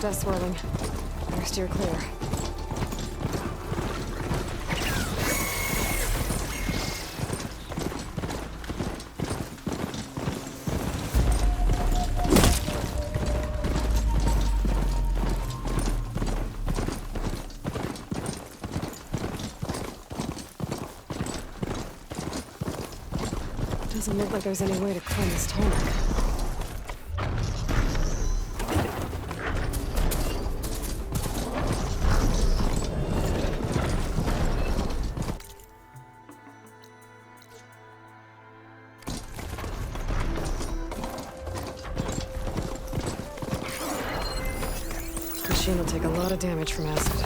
dust swirling. Better steer clear. Doesn't look like there's any way to climb this tarmac. Machine will take a lot of damage from acid.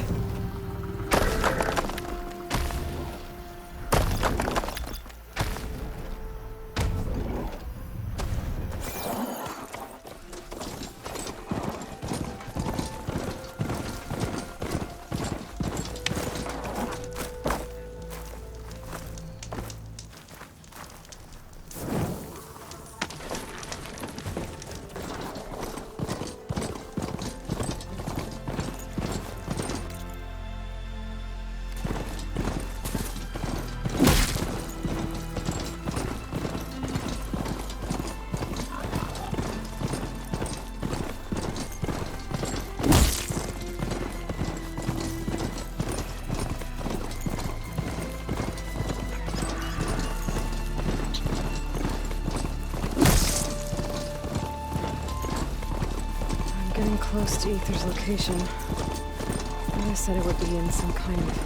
Getting close to Ether's location. I said it would be in some kind of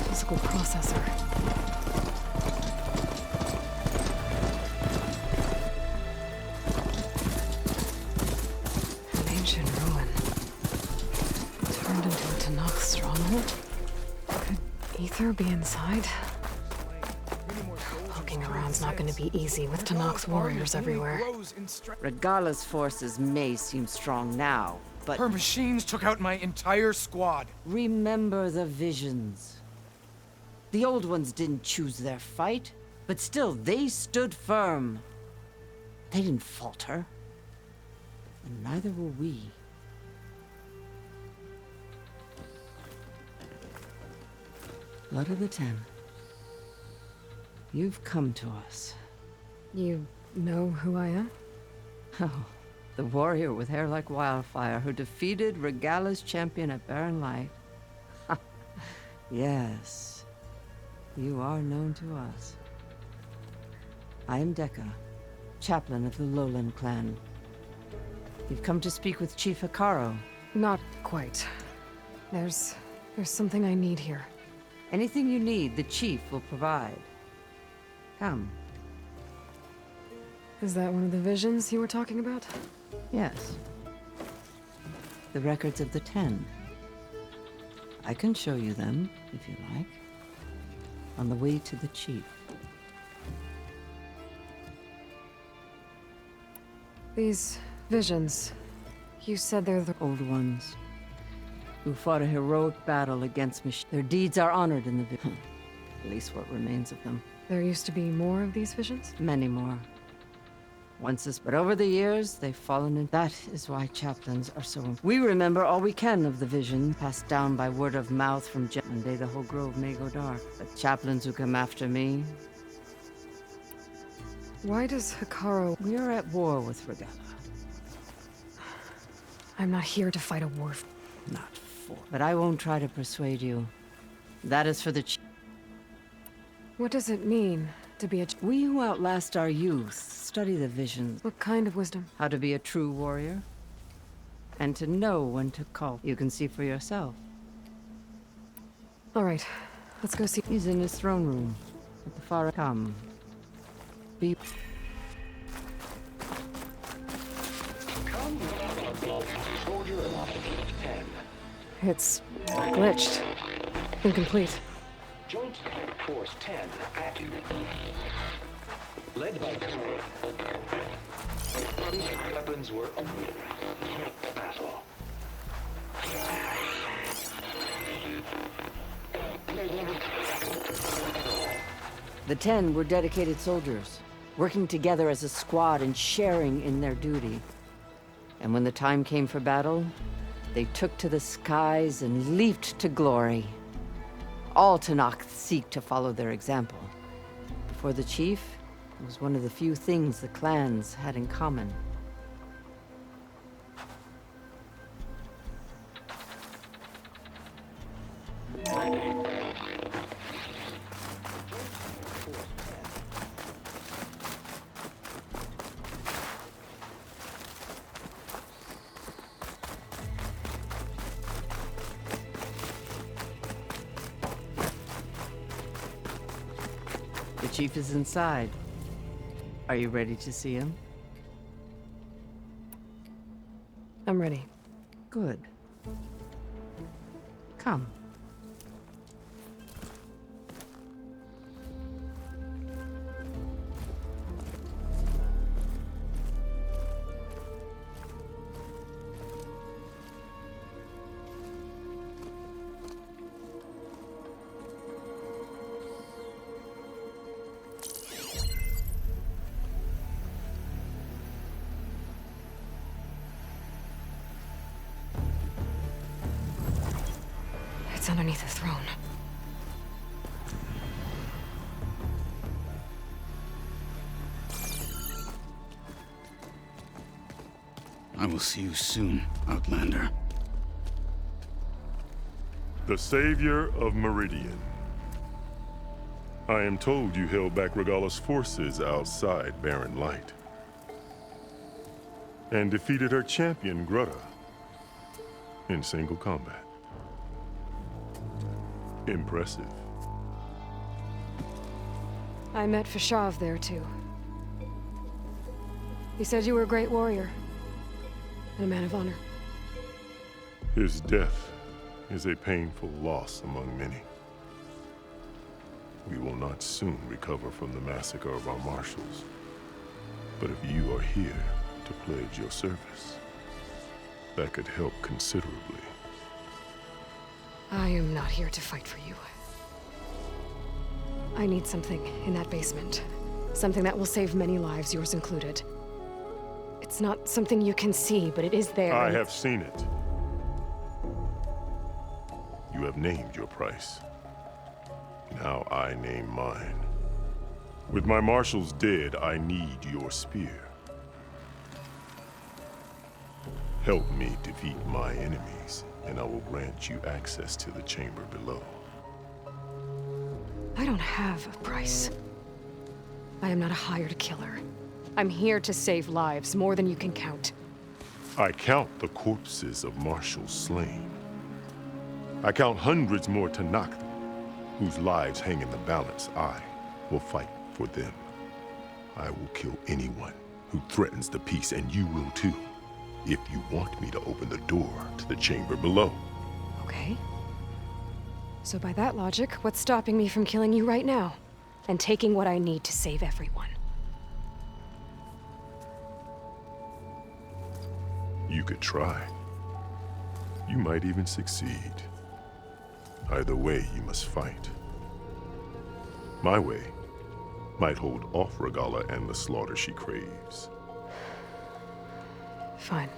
physical processor. An ancient ruin. Turned into a Tanakh stronghold? Could Ether be inside? Poking around's not going to be easy with Tanakh's warriors everywhere. Regala's forces may seem strong now, but her machines took out my entire squad. remember the visions. The old ones didn't choose their fight, but still they stood firm. They didn't falter. And neither will we. Blood of the Ten. You've come to us. You know who I am? Oh, the warrior with hair like wildfire who defeated Regala's champion at Barren Light. Yes, you are known to us. I am Dekka, chaplain of the Lowland clan. You've come to speak with Chief Hikaru. Not quite. There's something I need here. Anything you need, the chief will provide. Come. Is that one of the visions you were talking about? Yes. The records of the Ten. I can show you them, if you like. On the way to the chief. These visions, you said they're the... Old ones, who fought a heroic battle against me. Their deeds are honored in the vision. At least what remains of them. There used to be more of these visions? Many more. But over the years, they've fallen in. That is why chaplains are so important. We remember all we can of the vision, passed down by word of mouth from One day the whole grove may go dark. But chaplains who come after me... Why does Hikaru... We're at war with Regala. I'm not here to fight a war. Not for. But I won't try to persuade you. That is for the chief. What does it mean to be a... We who outlast our youth study the visions. What kind of wisdom? How to be a true warrior. And to know when to call. You can see for yourself. All right, let's go see... He's in his throne room. At the far... Come. Be... It's glitched. Incomplete. Joint Force 10 active. Led by weapons were battle. The 10 were dedicated soldiers, working together as a squad and sharing in their duty. And when the time came for battle, They took to the skies and leaped to glory. All Tenakth seek to follow their example. For the chief, it was one of the few things the clans had in common. The chief is inside. Are you ready to see him? I'm ready. Good. Come. It's underneath the throne. I will see you soon, Outlander. The savior of Meridian. I am told you held back Regalla's forces outside Barren Light. And defeated her champion, Grutta, in single combat. Impressive. I met Fashav there, too. He said you were a great warrior. And a man of honor. His death is a painful loss among many. We will not soon recover from the massacre of our marshals. But if you are here to pledge your service, that could help considerably. I am not here to fight for you. I need something in that basement. Something that will save many lives, yours included. It's not something you can see, but it is there. I have seen it. You have named your price. Now I name mine. With my marshals dead, I need your spear. Help me defeat my enemies, and I will grant you access to the chamber below. I don't have a price. I am not a hired killer. I'm here to save lives, more than you can count. I count the corpses of marshals slain. I count hundreds more Tenakth, whose lives hang in the balance. I will fight for them. I will kill anyone who threatens the peace, and you will too, if you want me to open the door to the chamber below. Okay. So by that logic, what's stopping me from killing you right now? And taking what I need to save everyone? You could try. You might even succeed. Either way, you must fight. My way might hold off Regalla and the slaughter she craves. Fine.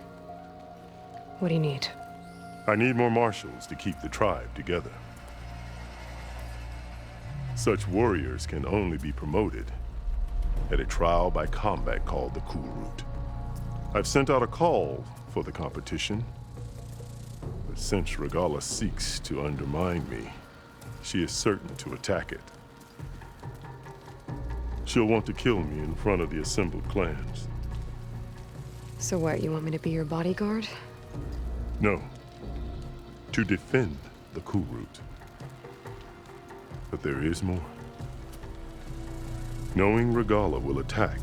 What do you need? I need more marshals to keep the tribe together. Such warriors can only be promoted at a trial by combat called the Cool Route. I've sent out a call for the competition, but since Regalla seeks to undermine me, she is certain to attack it. She'll want to kill me in front of the assembled clans. So what, you want me to be your bodyguard? No, to defend the Cool Route. But there is more. Knowing Regalla will attack,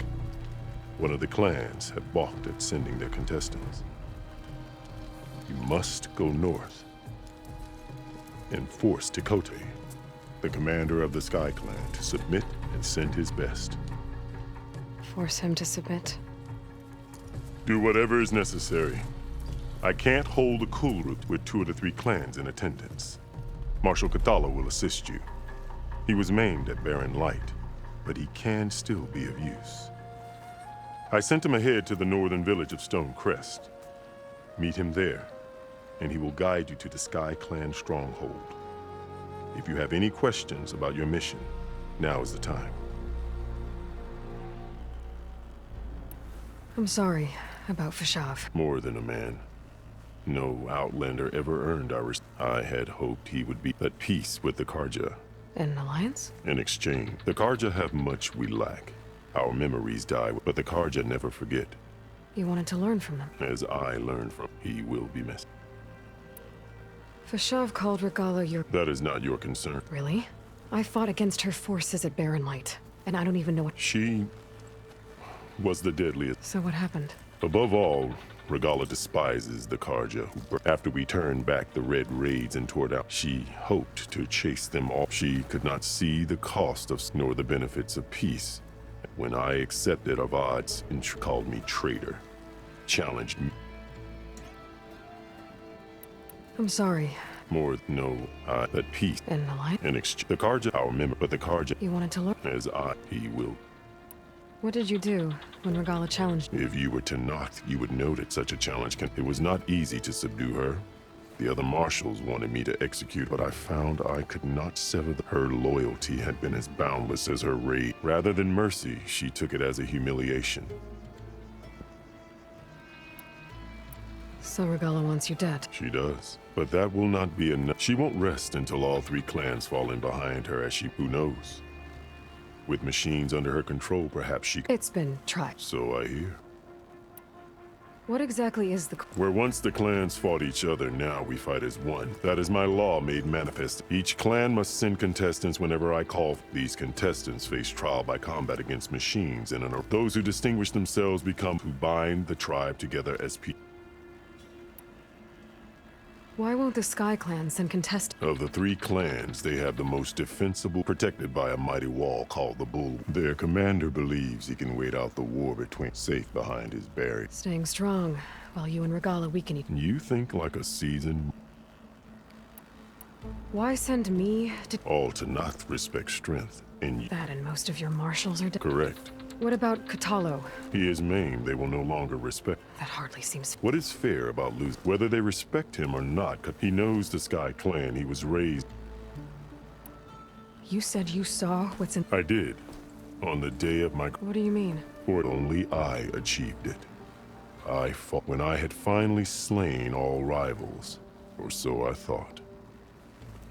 one of the clans have balked at sending their contestants. You must go north and force Tekote, the commander of the Sky Clan, to submit and send his best. Force him to submit? Do whatever is necessary. I can't hold a Cool Route with 2 of the 3 clans in attendance. Marshal Kathala will assist you. He was maimed at Barren Light, but he can still be of use. I sent him ahead to the northern village of Stone Crest. Meet him there, and he will guide you to the Sky Clan stronghold. If you have any questions about your mission, now is the time. I'm sorry about Fashav. More than a man. No Outlander ever earned our I had hoped he would be at peace with the Karja. An alliance? In exchange, the Karja have much we lack. Our memories die, but the Karja never forget. You wanted to learn from them. As I learned from, he will be missed. Fashav called Regala your... That is not your concern. Really? I fought against her forces at Barren Light, and I don't even know what... She was the deadliest. So what happened? Above all, Regala despises the Karja. After we turned back the Red Raids and tore down, she hoped to chase them off. She could not see the cost of nor the benefits of peace. When I accepted of odds and called me traitor, challenged me. I'm sorry. More, no, at peace. An alliance? In exchange, the Karja, our member, but the Karja, You wanted to learn? as he will. What did you do when Regala challenged? If you were to knock, you would know that such a challenge It was not easy to subdue her. The other marshals wanted me to execute, but I found I could not sever her loyalty had been as boundless as her rage. Rather than mercy, she took it as a humiliation. So Regala wants you dead. She does. But that will not be enough. She won't rest until all three clans fall in behind her as who knows? With machines under her control, perhaps she... It's been tried. So I hear. What exactly is the... Where once the clans fought each other, now we fight as one. That is my law made manifest. Each clan must send contestants whenever I call. These contestants face trial by combat against machines, and those who distinguish themselves become who bind the tribe together as people. Why won't the Sky Clan send contestants? Of the three clans, they have the most defensible, protected by a mighty wall called the Bull. Their commander believes he can wait out the war between safe behind his barrier. Staying strong, while you and Regala weaken each... You think like a seasoned... Why send me to... All Tanath respect strength, and That and most of your marshals are dead. correct. What about Katalo? He is maimed, they will no longer respect. That hardly seems... What is fair about losing? Whether they respect him or not, he knows the Sky Clan. He was raised... You said you saw what's in... I did. On the day of my... What do you mean? For only I achieved it. I fought when I had finally slain all rivals, or so I thought.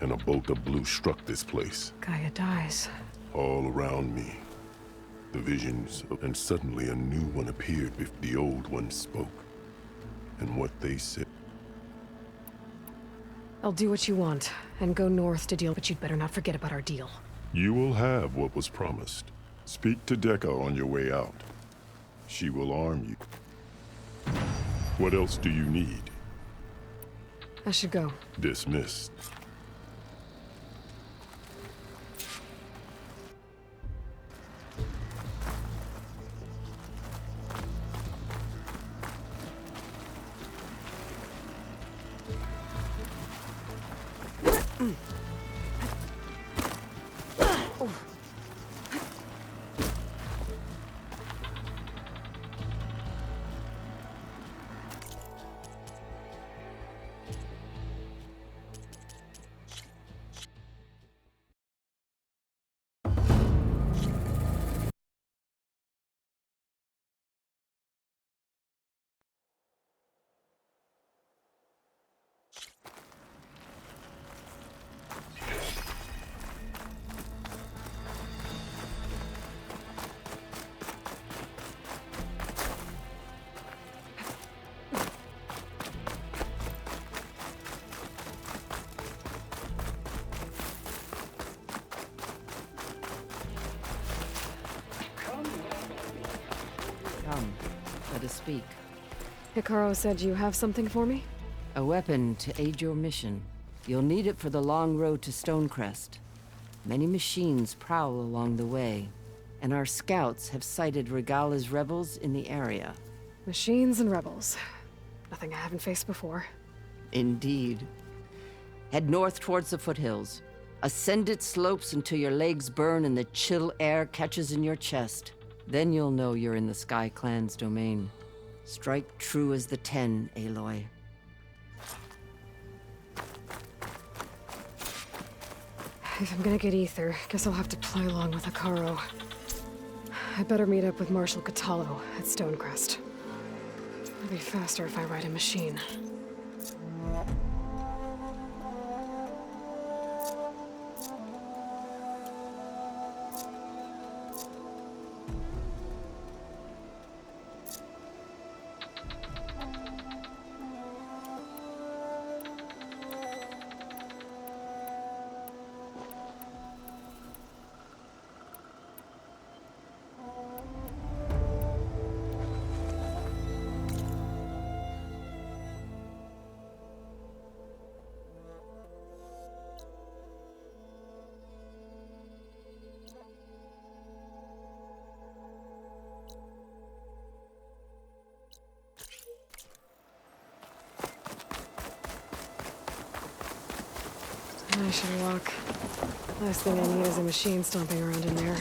And a bolt of blue struck this place, Gaia dies. all around me. The visions, and suddenly a new one appeared before the old one spoke. And what they said... I'll do what you want, and go north to deal, but you'd better not forget about our deal. You will have what was promised. Speak to Dekka on your way out. She will arm you. What else do you need? I should go. Dismissed. Come, let us speak. Hikaru said you have something for me? A weapon to aid your mission. You'll need it for the long road to Stonecrest. Many machines prowl along the way, and our scouts have sighted Regala's rebels in the area. Machines and rebels. Nothing I haven't faced before. Indeed. Head north towards the foothills. Ascend its slopes until your legs burn and the chill air catches in your chest. Then you'll know you're in the Sky Clan's domain. Strike true as the 10, Aloy. If I'm gonna get ether, guess I'll have to play along with Akaro. I better meet up with Marshal Catallo at Stonecrest. It'll be faster if I ride a machine. I should walk. Last thing I need is a machine stomping around in there.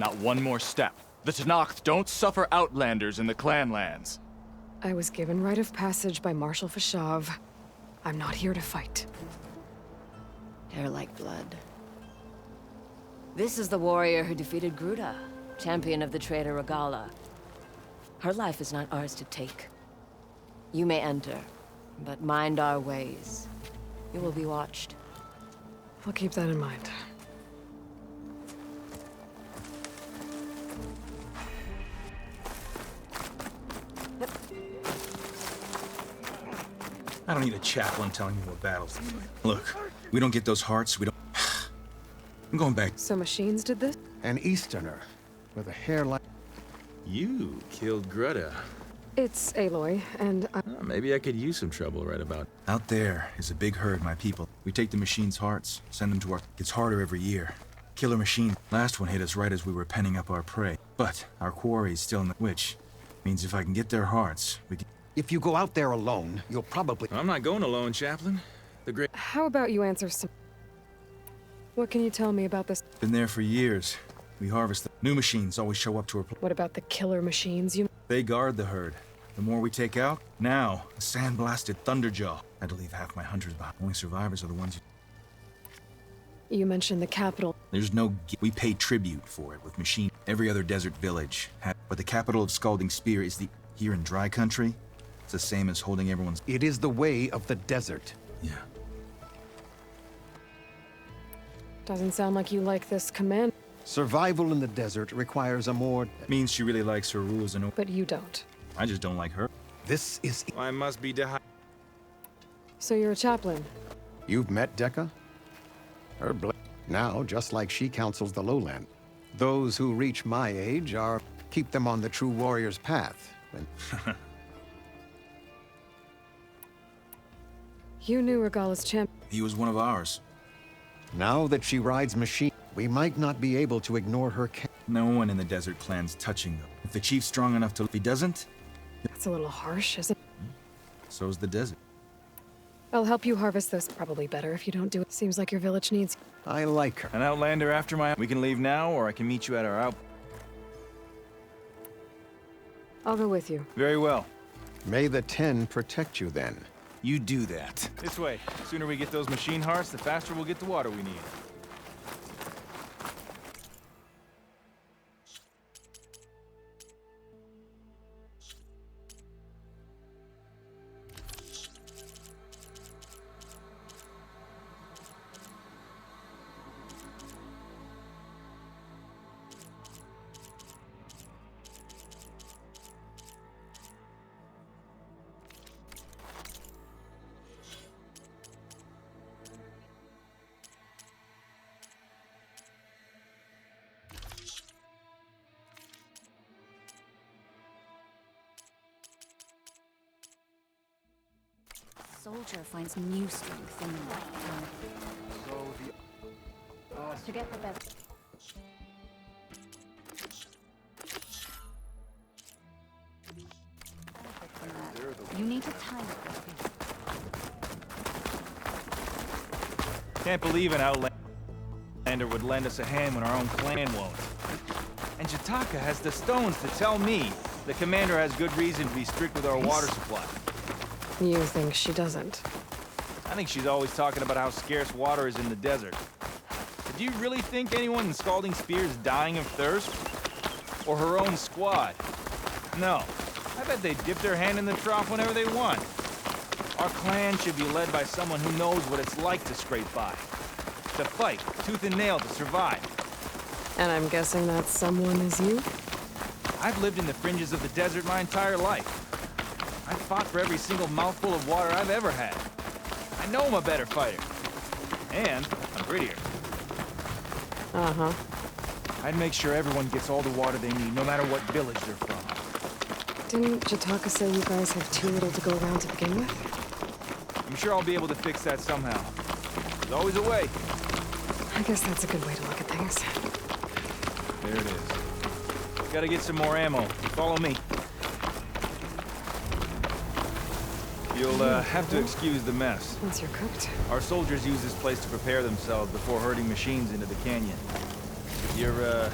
Not one more step. The Tenakth don't suffer outlanders in the clan lands. I was given rite of passage by Marshal Fashav. I'm not here to fight. Hair like blood. This is the warrior who defeated Gruda, champion of the traitor Regala. Her life is not ours to take. You may enter, but mind our ways. You will be watched. I'll keep that in mind. I don't need a chaplain telling me what battles. Look, we don't get those hearts, we don't... I'm going back. So machines did this? An Easterner with a hair like... You killed Greta. It's Aloy, and Maybe I could use some trouble right about... Out there is a big herd, my people. We take the machine's hearts, send them to our... It's harder every year. Killer machine. Last one hit us right as we were penning up our prey. But our quarry is still in the... Which means if I can get their hearts, we can... If you go out there alone, you'll probably... I'm not going alone, chaplain. The great... how about you answer some... What can you tell me about this? Been there for years. We harvest the... New machines always show up to our... What about the killer machines you... They guard the herd. The more we take out, now, a sand-blasted Thunderjaw. Had to leave half my hunters behind. Only survivors are the ones who... You mentioned the capital. There's no... We pay tribute for it with machine. Every other desert village. But the capital of Scalding Spear is the... Here in Dry Country, it's the same as holding everyone's... It is the way of the desert. Yeah. Doesn't sound like you like this command. Survival in the desert requires a more... Means she really likes her rules and... But you don't. I just don't like her. This is... I must be So you're a chaplain? You've met Decca? Her now, just like she counsels the lowland. Those who reach my age are... Keep them on the true warrior's path. When... You knew Regala's champ. He was one of ours. Now that she rides machine, we might not be able to ignore her No one in the desert clan's touching them. If the chief's strong enough to... If he doesn't, That's a little harsh, isn't it? so's the desert. I'll help you harvest this. Probably better if you don't do it. Seems like your village needs... I like her. An outlander after my... We can leave now, or I can meet you at our out... I'll go with you. Very well. May the 10 protect you then. You do that. This way. The sooner we get those machine hearts, the faster we'll get the water we need. soldier finds new strength in the night. To get the best. You need to time it. Can't believe an Outlander would lend us a hand when our own clan won't. And Jataka has the stones to tell me the commander has good reason to be strict with our water supply. You think she doesn't? I think she's always talking about how scarce water is in the desert. But do you really think anyone in Scalding Spear is dying of thirst? Or her own squad? No. I bet they dip their hand in the trough whenever they want. Our clan should be led by someone who knows what it's like to scrape by. To fight, tooth and nail to survive. And I'm guessing that someone is you? I've lived in the fringes of the desert my entire life. I've fought for every single mouthful of water I've ever had. I know I'm a better fighter. And I'm prettier. Uh-huh. I'd make sure everyone gets all the water they need, no matter what village they're from. Didn't Jataka say you guys have too little to go around to begin with? I'm sure I'll be able to fix that somehow. There's always a way. I guess that's a good way to look at things. There it is. Gotta get some more ammo. Follow me. You'll have to excuse the mess. Once you're cooked. Our soldiers use this place to prepare themselves before herding machines into the canyon. You're,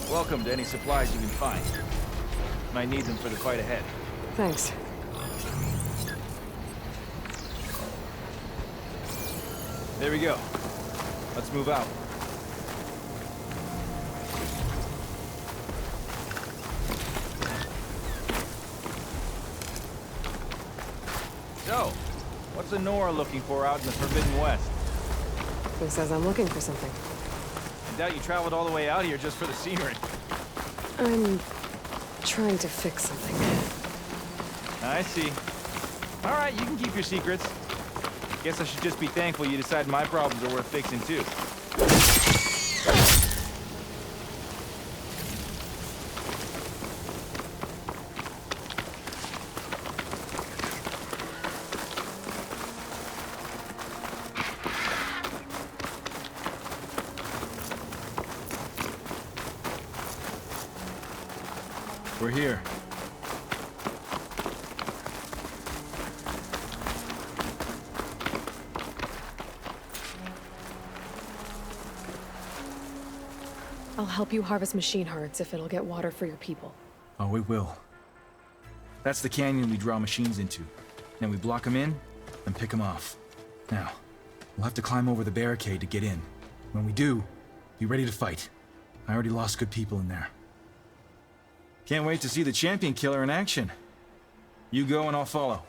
welcome to any supplies you can find. Might need them for the fight ahead. Thanks. There we go. Let's move out. So, what's a Nora looking for out in the Forbidden West? Who says I'm looking for something? I doubt you traveled all the way out here just for the scenery. I'm trying to fix something. I see. All right, you can keep your secrets. Guess I should just be thankful you decided my problems are worth fixing, too. We're here. I'll help you harvest machine hearts if it'll get water for your people. Oh, it will. That's the canyon we draw machines into. Then we block them in, then pick them off. Now, we'll have to climb over the barricade to get in. When we do, be ready to fight. I already lost good people in there. Can't wait to see the champion killer in action. You go and I'll follow.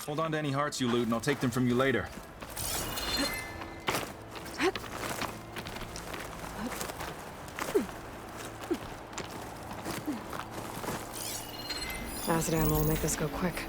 Hold on to any hearts you loot and I'll take them from you later. Acid ammo will make this go quick.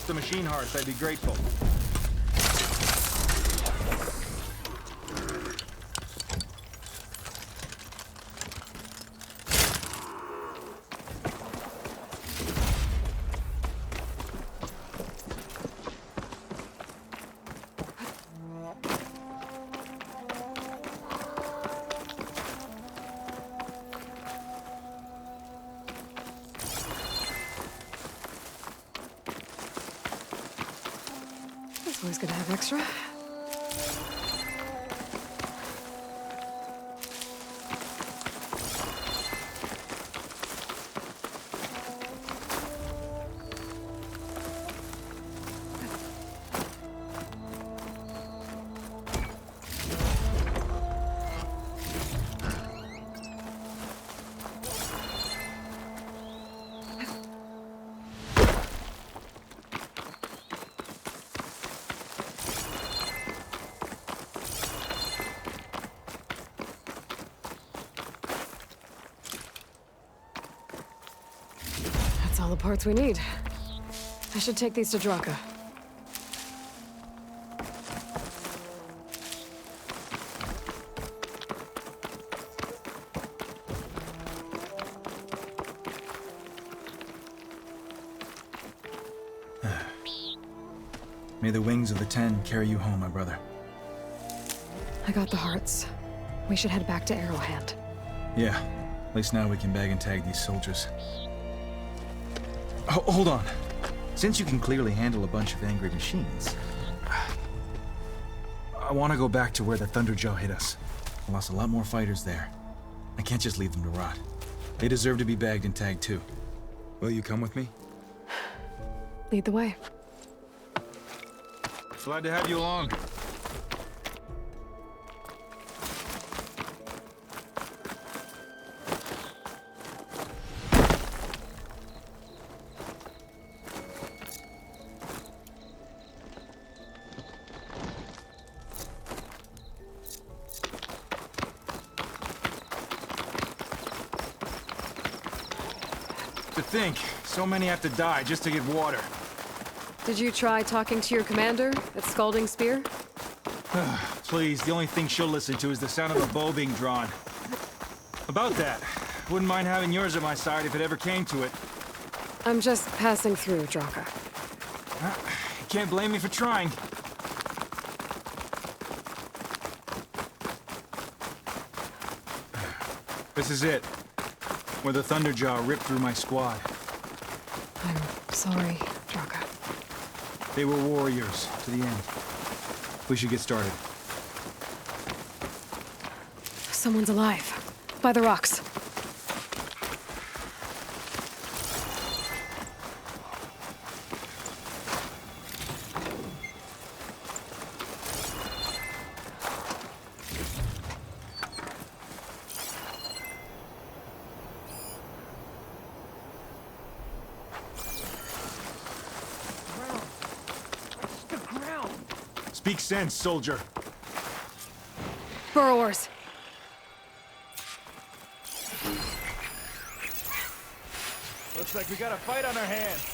The machine hearts, I'd be grateful. It's always good to have extra. That's all the parts we need. I should take these to Draka. May the wings of the 10 carry you home, my brother. I got the hearts. We should head back to Arrowhand. Yeah. At least now we can bag and tag these soldiers. Hold on. Since you can clearly handle a bunch of angry machines, I want to go back to where the Thunderjaw hit us. I lost a lot more fighters there. I can't just leave them to rot. They deserve to be bagged and tagged too. Will you come with me? Lead the way. Glad to have you along. To think, so many have to die just to get water. Did you try talking to your commander at Scalding Spear? Please, the only thing she'll listen to is the sound of a bow being drawn. About that, wouldn't mind having yours at my side if it ever came to it. I'm just passing through, Draka. You can't blame me for trying. This is it. Where the Thunderjaw ripped through my squad. I'm sorry, Draka. They were warriors to the end. We should get started. Someone's alive. By the rocks. Speak sense, soldier. Burrowers. Looks like we got a fight on our hands.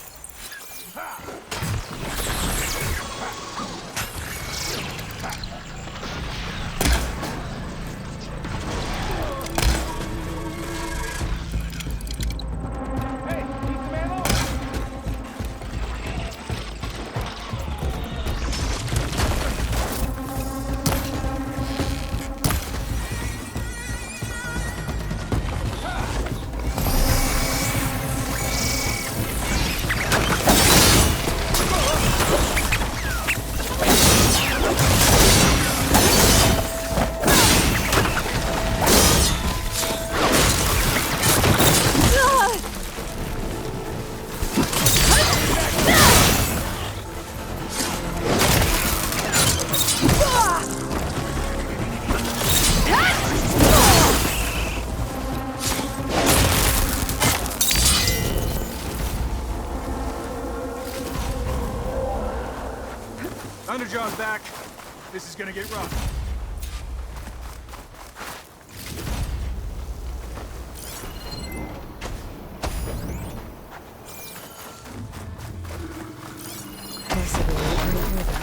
Hey, need some ammo? Thunderjaw's back. This is gonna get rough. Guess I've been waiting to hear that.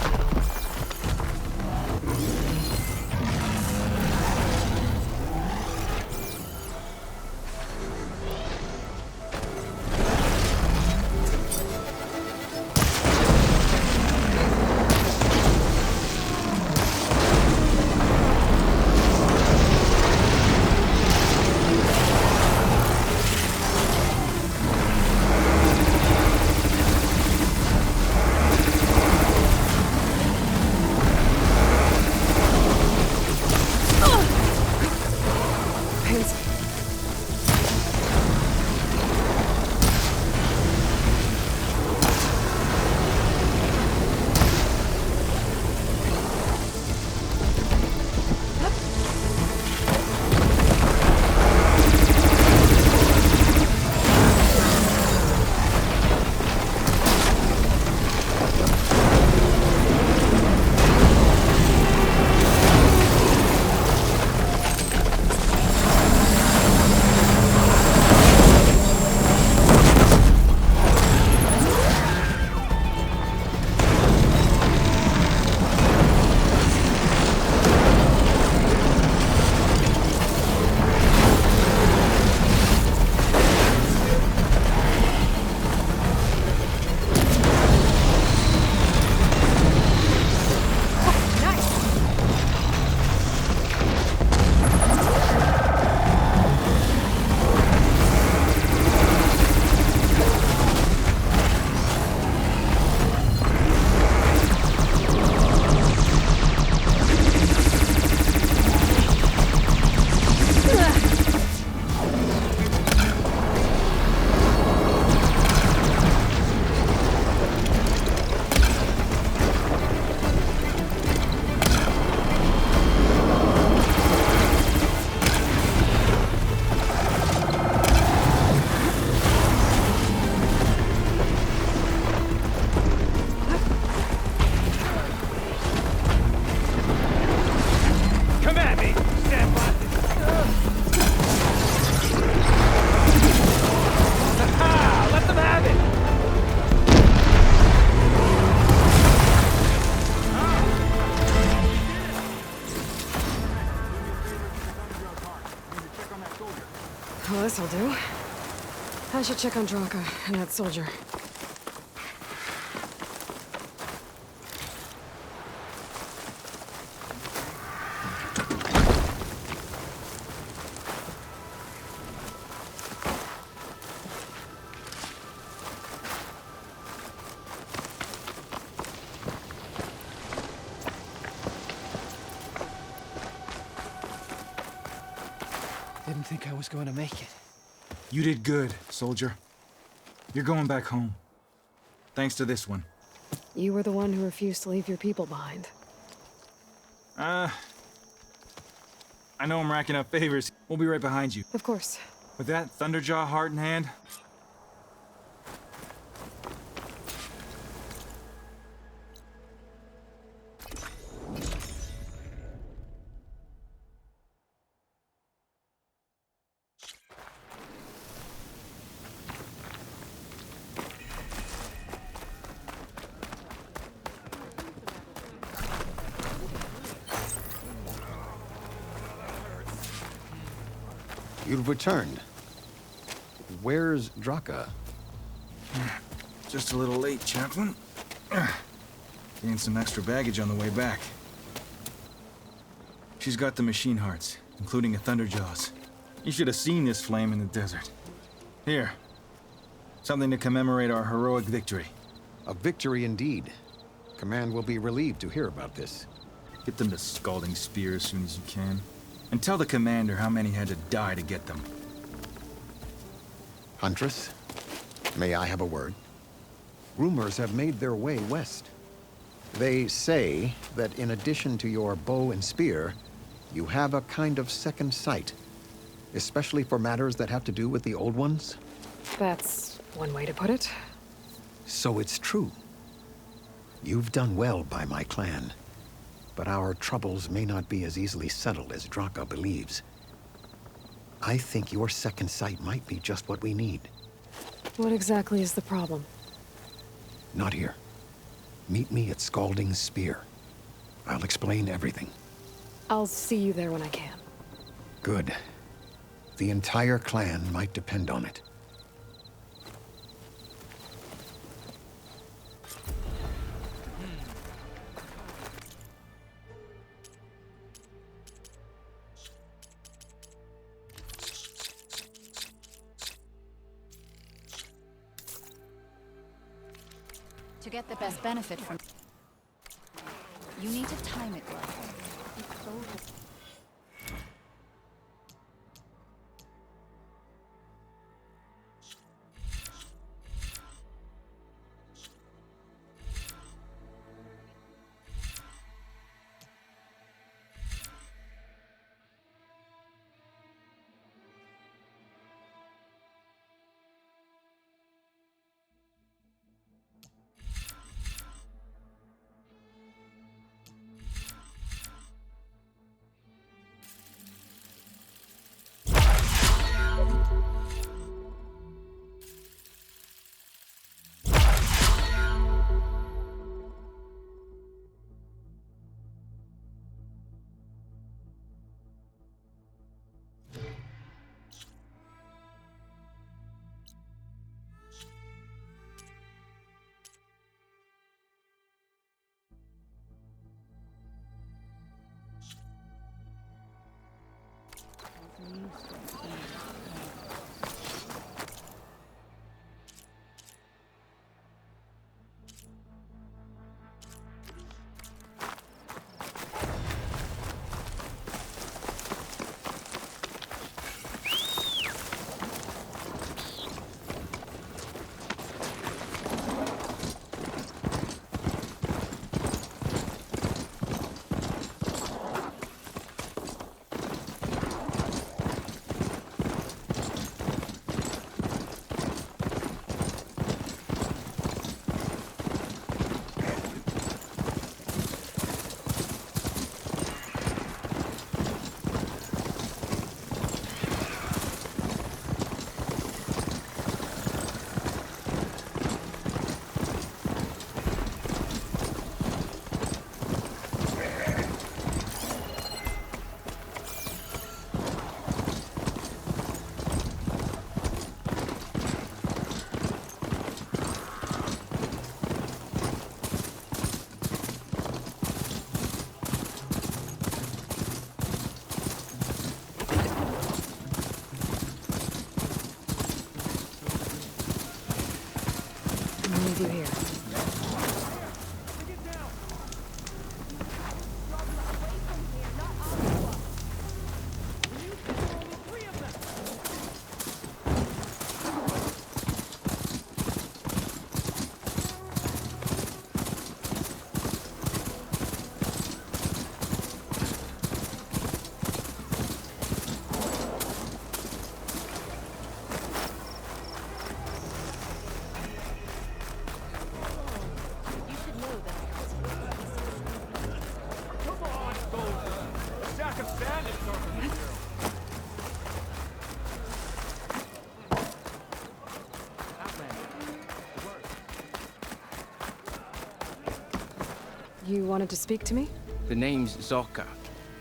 Well, this'll do. I should check on Draka and that soldier. Didn't think I was going to make it. You did good, soldier. You're going back home. Thanks to this one. You were the one who refused to leave your people behind. I know I'm racking up favors. We'll be right behind you. Of course. With that Thunderjaw heart in hand, You've returned. Where's Draka? Just a little late, Chaplain. Gained some extra baggage on the way back. She's got the machine hearts, including a Thunderjaws. You should have seen this flame in the desert. Here. Something to commemorate our heroic victory. A victory indeed. Command will be relieved to hear about this. Get them the scalding spear as soon as you can. And tell the commander how many had to die to get them. Huntress, may I have a word? Rumors have made their way west. They say that in addition to your bow and spear, you have a kind of second sight, especially for matters that have to do with the old ones. That's one way to put it. So it's true. You've done well by my clan, but our troubles may not be as easily settled as Draka believes. I think your second sight might be just what we need. What exactly is the problem? Not here. Meet me at Scalding's Spear. I'll explain everything. I'll see you there when I can. Good. The entire clan might depend on it. To get the best benefit from... You need to time it well. You here. You wanted to speak to me? The name's Zorka.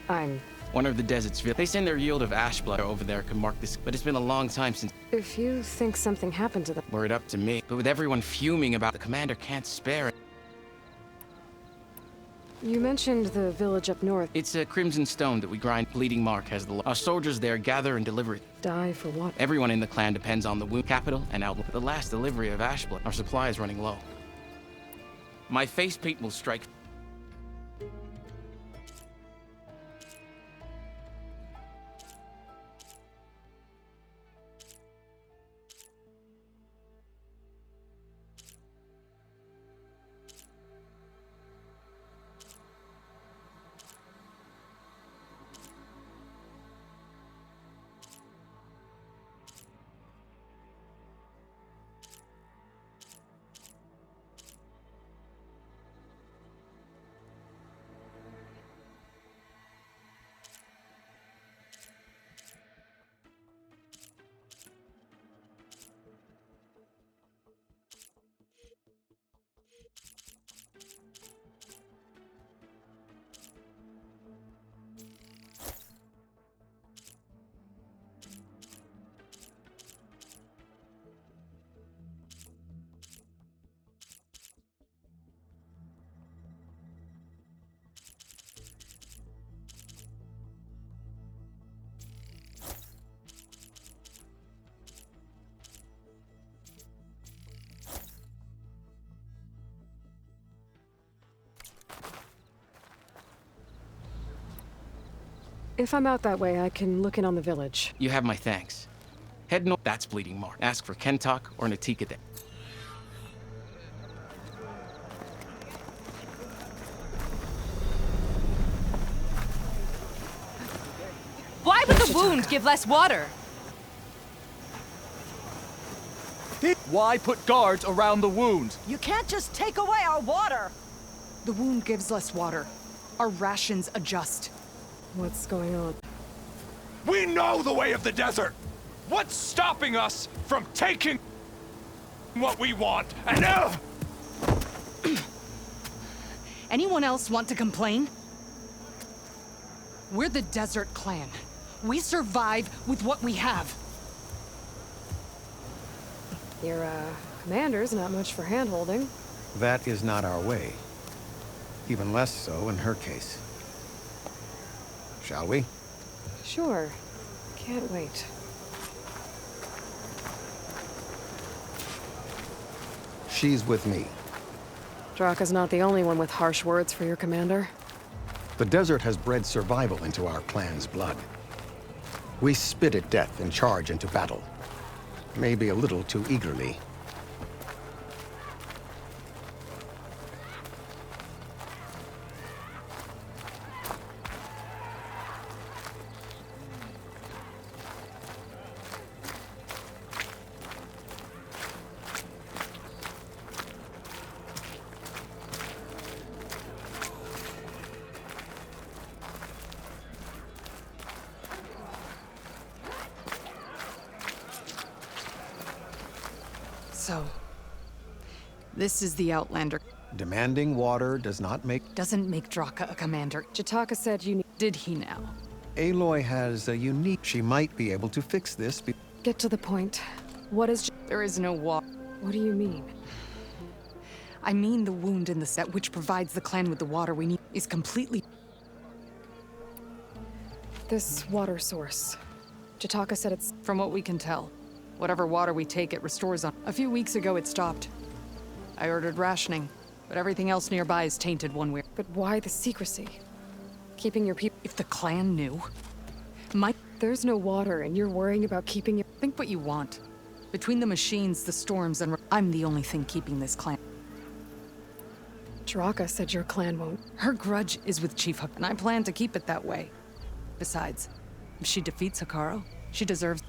I'm one of the desert's They send their yield of ash blood over there could mark this, but it's been a long time since. If you think something happened to them... Were it up to me. But with everyone fuming about the commander can't spare it. You mentioned the village up north. It's a crimson stone that we grind. Bleeding Mark has the... Our soldiers there gather and deliver it. Die for what? Everyone in the clan depends on the wound capital and outlet. The last delivery of ash blood. Our supply is running low. My face paint will strike. If I'm out that way, I can look in on the village. You have my thanks. Head north. That's Bleeding Mark. Ask for Kentok or Natika there. Why would the wound give less water? Why put guards around the wound? You can't just take away our water! The wound gives less water. Our rations adjust. What's going on? We know the way of the desert! What's stopping us from taking what we want? And Anyone else want to complain? We're the Desert Clan. We survive with what we have. Your, commander's not much for hand-holding. That is not our way. Even less so in her case. Shall we? Sure. Can't wait. She's with me. Draka's not the only one with harsh words for your commander. The desert has bred survival into our clan's blood. We spit at death and charge into battle. Maybe a little too eagerly. So, this is the Outlander. Demanding water does not make... Doesn't make Draka a commander. Jataka said you need... Did he now? Aloy has a unique... She might be able to fix this. Get to the point. What is... There is no water. What do you mean? I mean the wound in the set which provides the clan with the water we need is completely... This water source. Jataka said it's... From what we can tell. Whatever water we take, it restores on. A few weeks ago, it stopped. I ordered rationing, but everything else nearby is tainted one way. But why the secrecy? Keeping your people... If the clan knew... There's no water, and you're worrying about keeping your... Think what you want. Between the machines, the storms, and... I'm the only thing keeping this clan. Draka said your clan won't... Her grudge is with Chief Huck, and I plan to keep it that way. Besides, if she defeats Hikaru, she deserves...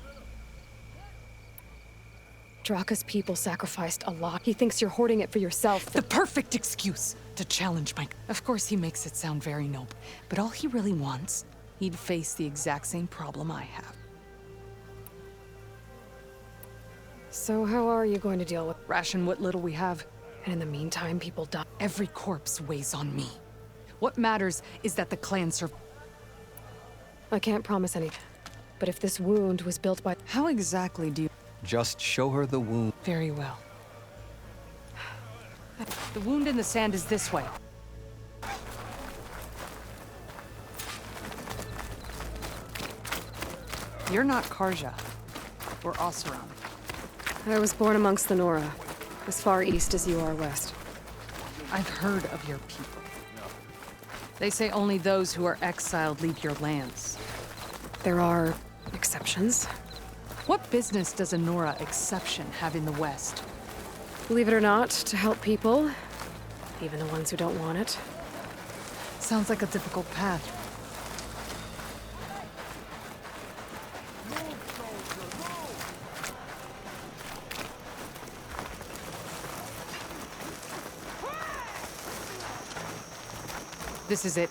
Draka's people sacrificed a lot. He thinks you're hoarding it for yourself. The perfect excuse to challenge my... Of course he makes it sound very noble, but all he really wants, he'd face the exact same problem I have. So how are you going to deal with... Ration what little we have. And in the meantime, people die. Every corpse weighs on me. What matters is that the clan I can't promise anything. But if this wound was built by... How exactly do you... Just show her the wound. Very well. The wound in the sand is this way. You're not Karja. Or Oseram. I was born amongst the Nora, as far east as you are west. I've heard of your people. They say only those who are exiled leave your lands. There are exceptions. What business does a Nora exception have in the West? Believe it or not, to help people, even the ones who don't want it. Sounds like a difficult path. This is it.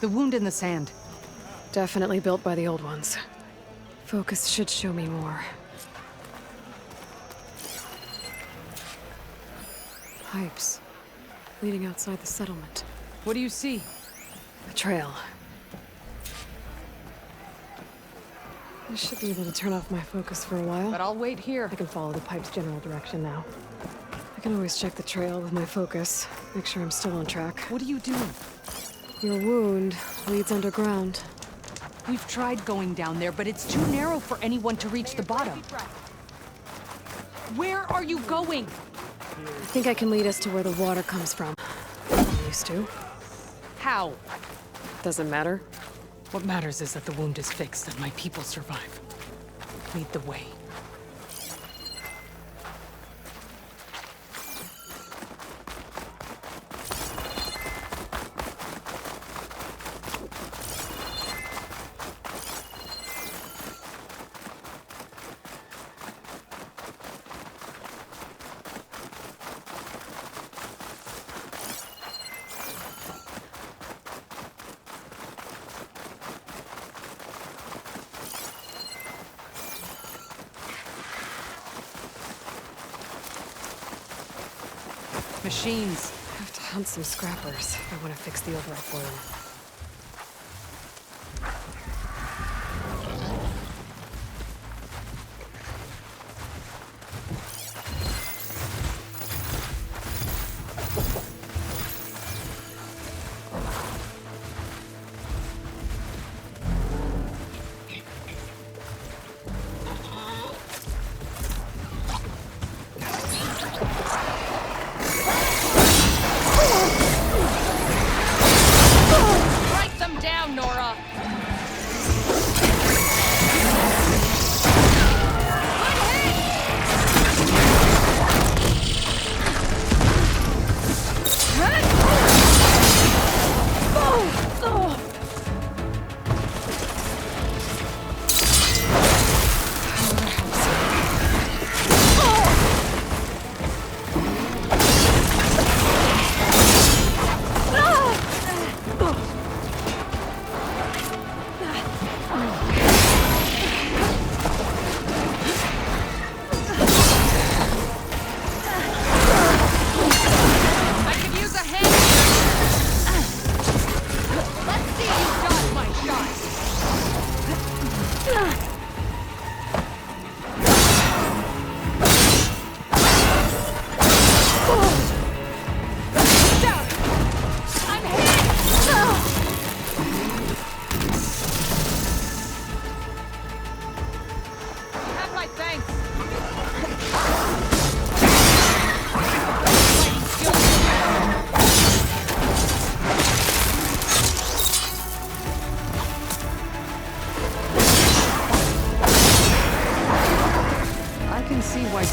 The wound in the sand. Definitely built by the old ones. Focus should show me more. Pipes. Leading outside the settlement. What do you see? A trail. I should be able to turn off my focus for a while. But I'll wait here. I can follow the pipe's general direction now. I can always check the trail with my focus. Make sure I'm still on track. What are you doing? Your wound leads underground. We've tried going down there, but it's too narrow for anyone to reach the bottom. Where are you going? I think I can lead us to where the water comes from. I used to. How? Doesn't matter. What matters is that the wound is fixed and my people survive. Lead the way. Machines. I have to hunt some scrappers if I want to fix the override for them.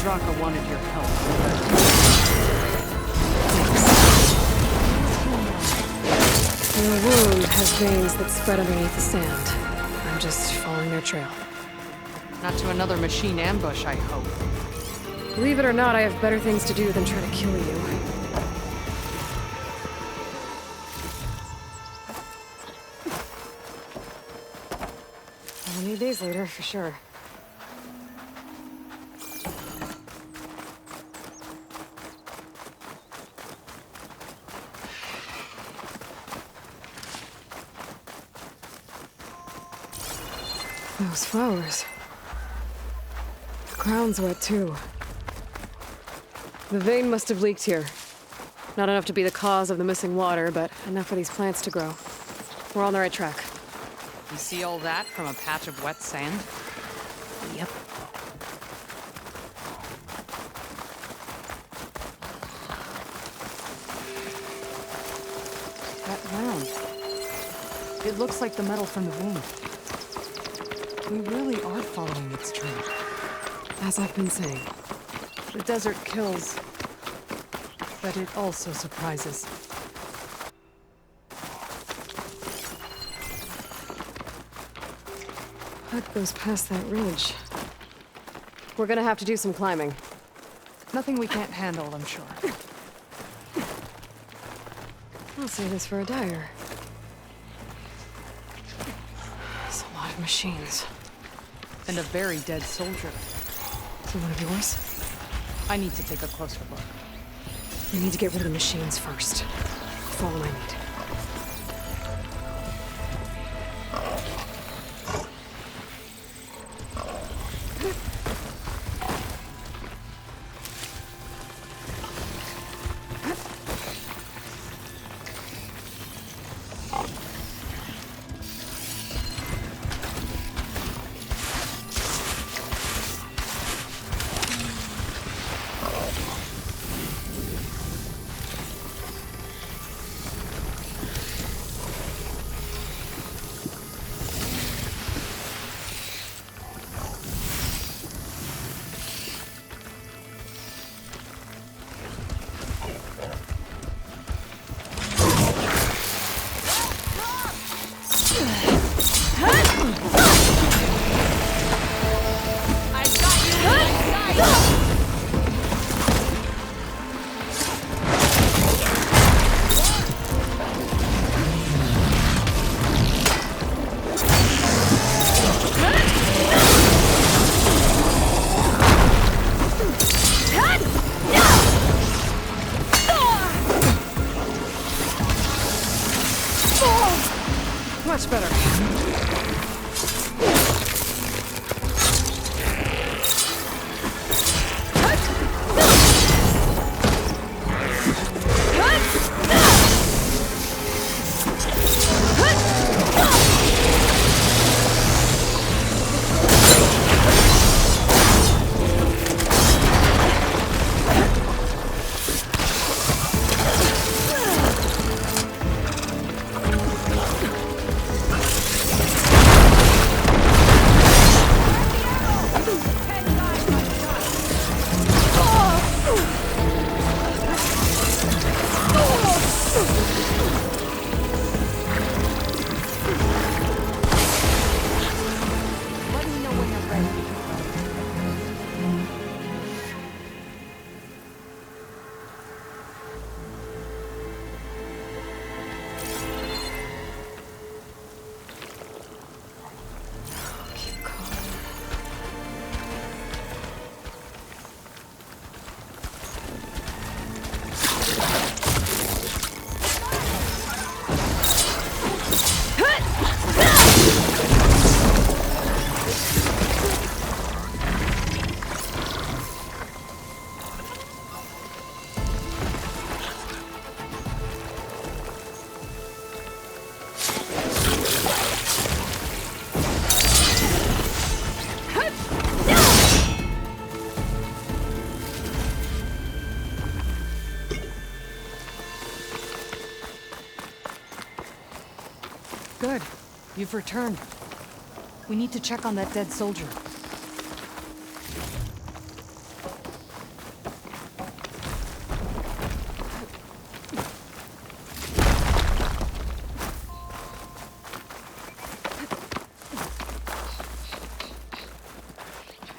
Draka wanted your help. Your wound has veins that spread underneath the sand. I'm just following their trail. Not to another machine ambush, I hope. Believe it or not, I have better things to do than try to kill you. Many days later, for sure. Those flowers. The ground's wet too. The vein must have leaked here. Not enough to be the cause of the missing water, but enough for these plants to grow. We're on the right track. You see all that from a patch of wet sand? Yep. That round. It looks like the metal from the wound. We really are following its trail. As I've been saying. The desert kills, but it also surprises. Hut goes past that ridge. We're gonna have to do some climbing. Nothing we can't handle, I'm sure. I'll say this for a dyer. It's a lot of machines. And a very dead soldier. So one of yours? I need to take a closer look. We need to get rid of the machines first. Follow my lead. Much better. Good. You've returned. We need to check on that dead soldier.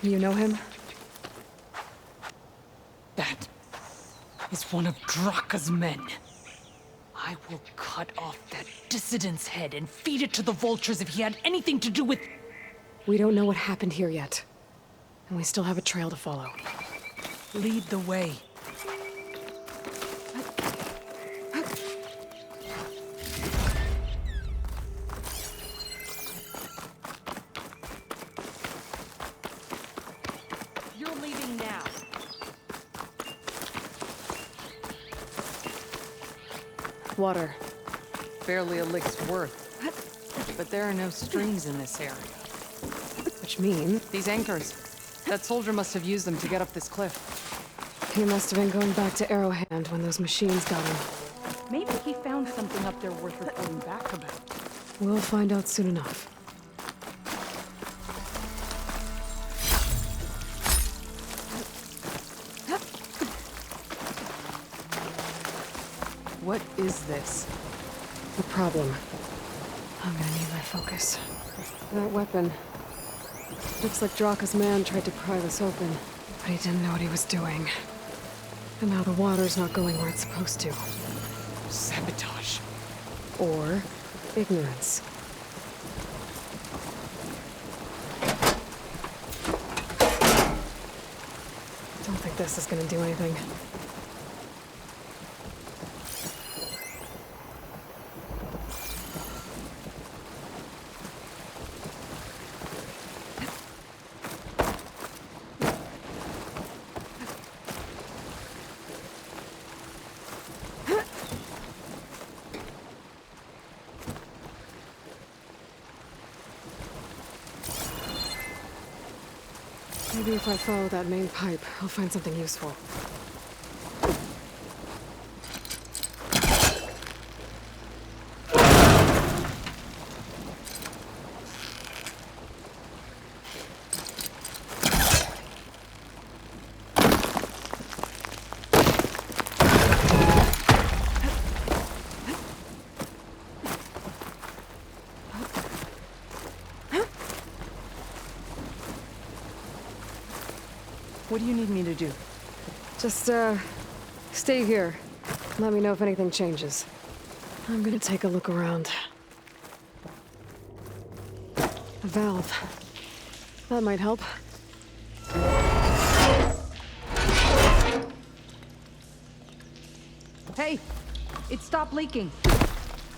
You know him? That is one of Draka's men. I will cut off that dissident's head and feed it to the vultures if he had anything to do with... We don't know what happened here yet. And we still have a trail to follow. Lead the way. Water. Barely a lick's worth. But there are no streams in this area. Which mean... These anchors. That soldier must have used them to get up this cliff. He must have been going back to Arrowhand when those machines got him. Maybe he found something up there worth reporting back about. We'll find out soon enough. What is this? The problem. I'm gonna need my focus. That weapon. Looks like Draka's man tried to pry this open, but he didn't know what he was doing. And now the water's not going where it's supposed to. Sabotage. Or ignorance. Don't think this is gonna do anything. Maybe if I follow that main pipe, I'll find something useful. What do you need me to do? Just, stay here. Let me know if anything changes. I'm gonna take a look around. A valve. That might help. Hey! It stopped leaking.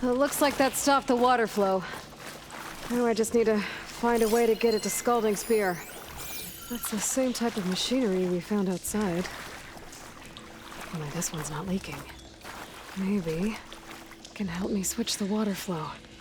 It looks like that stopped the water flow. Now I just need to find a way to get it to Scalding Spear. That's the same type of machinery we found outside. Only this one's not leaking. Maybe it can help me switch the water flow.